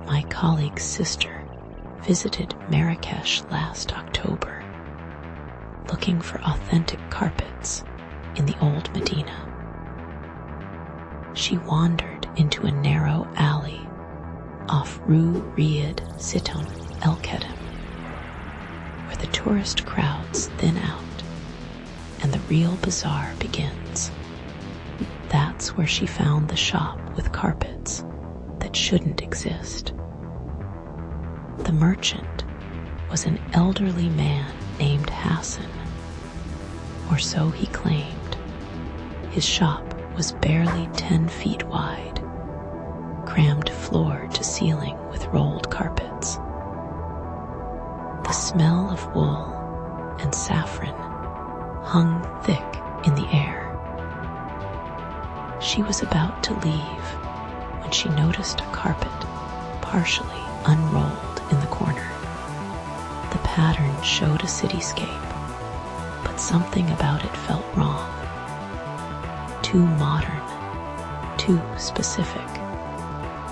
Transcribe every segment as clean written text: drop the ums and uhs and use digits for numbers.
My colleague's sister visited Marrakesh last October, looking for authentic carpets in the old Medina. She wandered into a narrow alley off Rue Riyad Siton El Kedem, where the tourist crowds thin out and the real bazaar begins. That's where she found the shop with carpets that shouldn't exist. The merchant was an elderly man named Hassan, or so he claimed. His shop was barely 10 feet wide, crammed floor to ceiling with rolled carpets. The smell of wool and saffron hung thick in the air. She was about to leave when she noticed a carpet partially unrolled in the corner. The pattern showed a cityscape, but something about it felt wrong. Too modern, too specific.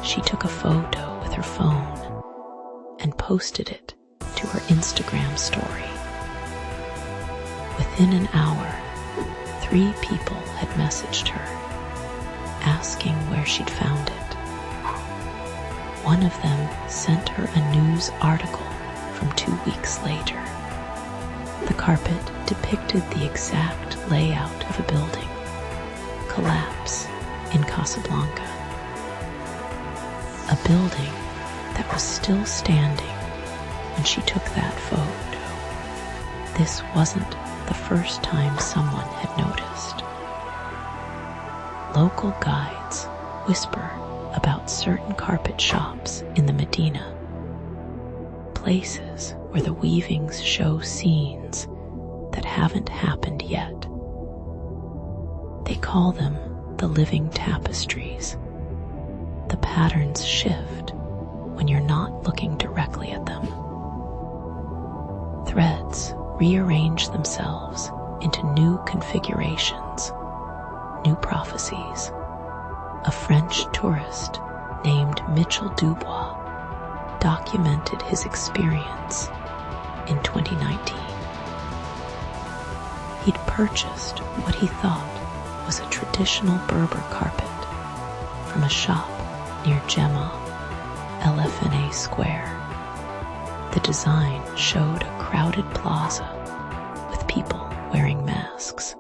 She took a photo with her phone and posted it to her Instagram story. Within an hour, 3 people had messaged her, asking where she'd found it. One of them sent her a news article from 2 weeks later. The carpet depicted the exact layout of a building collapse in Casablanca. A building that was still standing when she took that photo. This wasn't the first time someone had noticed. Local guides whisper about certain carpet shops in the Medina, places where the weavings show scenes that haven't happened yet. They call them the living tapestries. The patterns shift when you're not looking directly at them. Threads rearrange themselves into new configurations, new prophecies. A French tourist named Mitchell Dubois documented his experience in 2019. He'd purchased what he thought was a traditional Berber carpet from a shop near Gemma, LFNA Square. The design showed a crowded plaza with people wearing masks.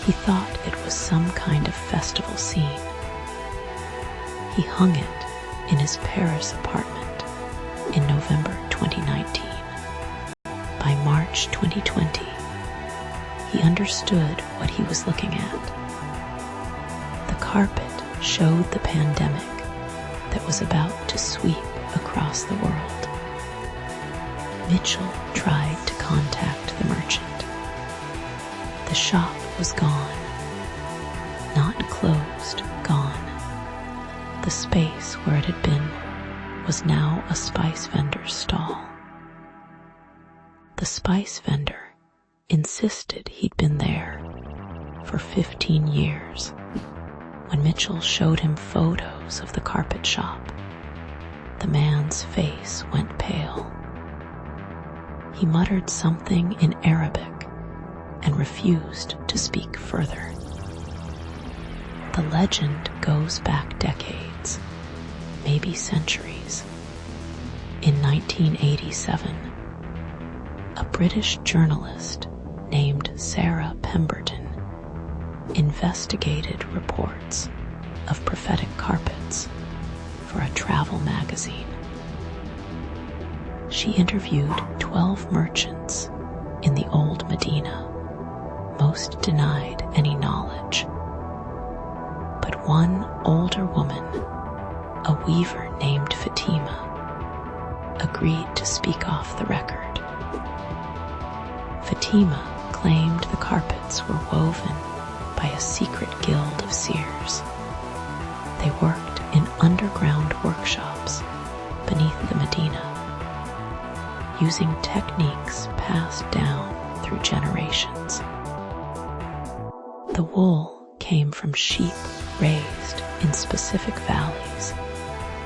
He thought it was some kind of festival scene. He hung it in his Paris apartment in November 2019. By March 2020, he understood what he was looking at. The carpet showed the pandemic that was about to sweep across the world. Mitchell tried to contact the merchant. The shop was gone. Not closed, gone. The space where it had been was now a spice vendor's stall. The spice vendor insisted he'd been there for 15 years. When Mitchell showed him photos of the carpet shop, the man's face went pale. He muttered something in Arabic and refused to speak further. The legend goes back decades, maybe centuries. In 1987, a British journalist named Sarah Pemberton investigated reports of prophetic carpets for a travel magazine. She interviewed 12 merchants in the old Medina. Most denied any knowledge. But one older woman, a weaver named Fatima, agreed to speak off the record. Fatima claimed the carpets were woven by a secret guild of seers. They worked in underground workshops beneath the Medina, using techniques passed down through generations. The wool came from sheep raised in specific valleys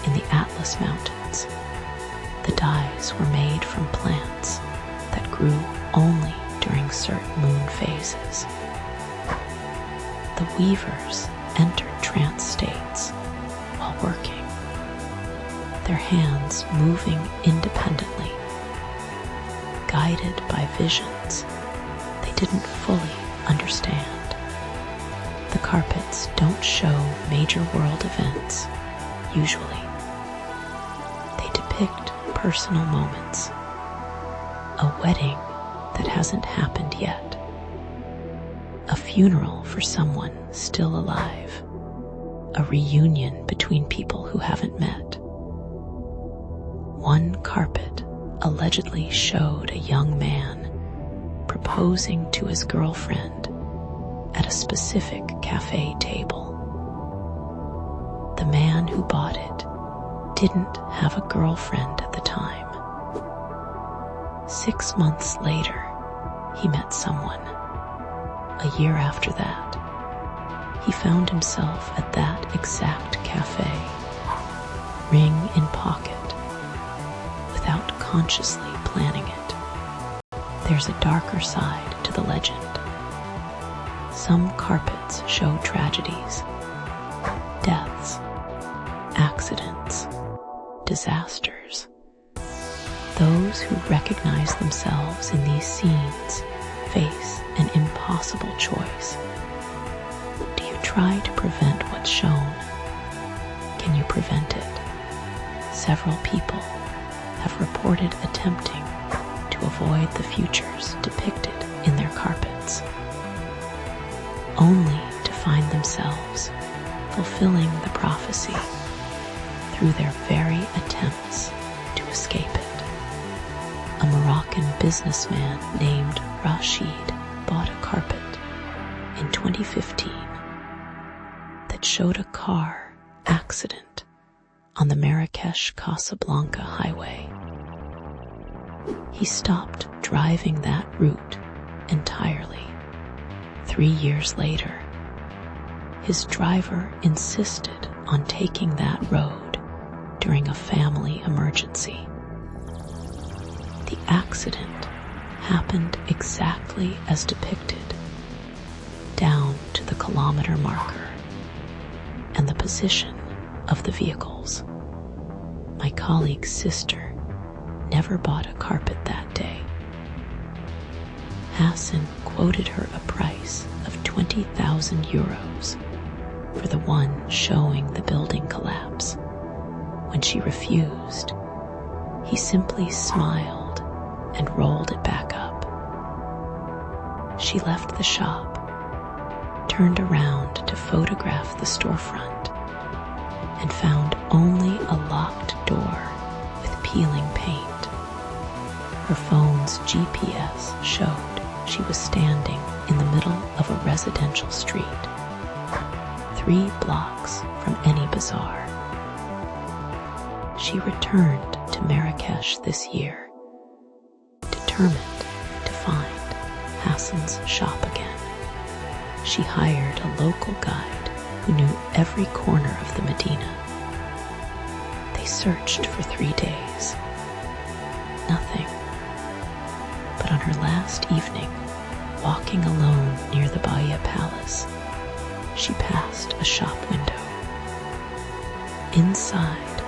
in the Atlas Mountains. The dyes were made from plants that grew only during certain moon phases. The weavers entered trance states while working, their hands moving independently, guided by visions they didn't fully understand. The carpets don't show major world events, usually. They depict personal moments, a wedding that hasn't happened yet, a funeral for someone still alive, a reunion between people who haven't met. One carpet allegedly showed a young man proposing to his girlfriend at a specific cafe table. The man who bought it didn't have a girlfriend at the time. 6 months later, he met someone. A year after that, he found himself at that exact cafe, ring in pocket, without consciously planning it. There's a darker side to the legend. Some carpets show tragedies, deaths, accidents, disasters. Those who recognize themselves in these scenes face an impossible choice. Do you try to prevent what's shown? Can you prevent it? Several people have reported attempting to avoid the futures depicted in their carpets, only to find themselves fulfilling the prophecy through their very attempts to escape it. A Moroccan businessman named Rashid bought a carpet in 2015 that showed a car accident on the Marrakesh-Casablanca highway. He stopped driving that route entirely. 3 years later, his driver insisted on taking that road during a family emergency. The accident happened exactly as depicted, down to the kilometer marker and the position of the vehicles. My colleague's sister never bought a carpet that day. Hassan quoted her a price of 20,000 euros for the one showing the building collapse. When she refused, he simply smiled and rolled it back up. She left the shop, turned around to photograph the storefront, and found only a locked door with peeling paint. Her phone's GPS showed she was standing in the middle of a residential street, 3 blocks from any bazaar. She returned to Marrakesh this year, determined to find Hassan's shop again. She hired a local guide who knew every corner of the Medina. They searched for 3 days. Nothing. But on her last evening, walking alone near the Bahia Palace, she passed a shop window. Inside,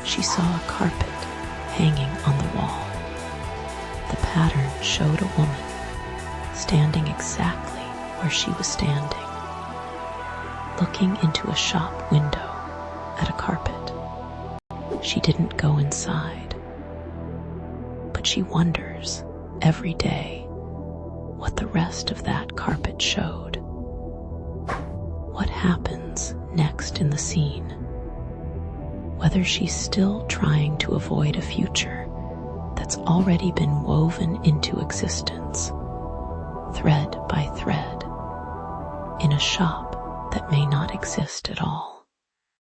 she saw a carpet hanging on the wall. The pattern showed a woman standing exactly where she was standing, looking into a shop window at a carpet. She didn't go inside, but she wonders every day what the rest of that carpet showed. What happens next in the scene? Whether she's still trying to avoid a future that's already been woven into existence, thread by thread, in a shop that may not exist at all.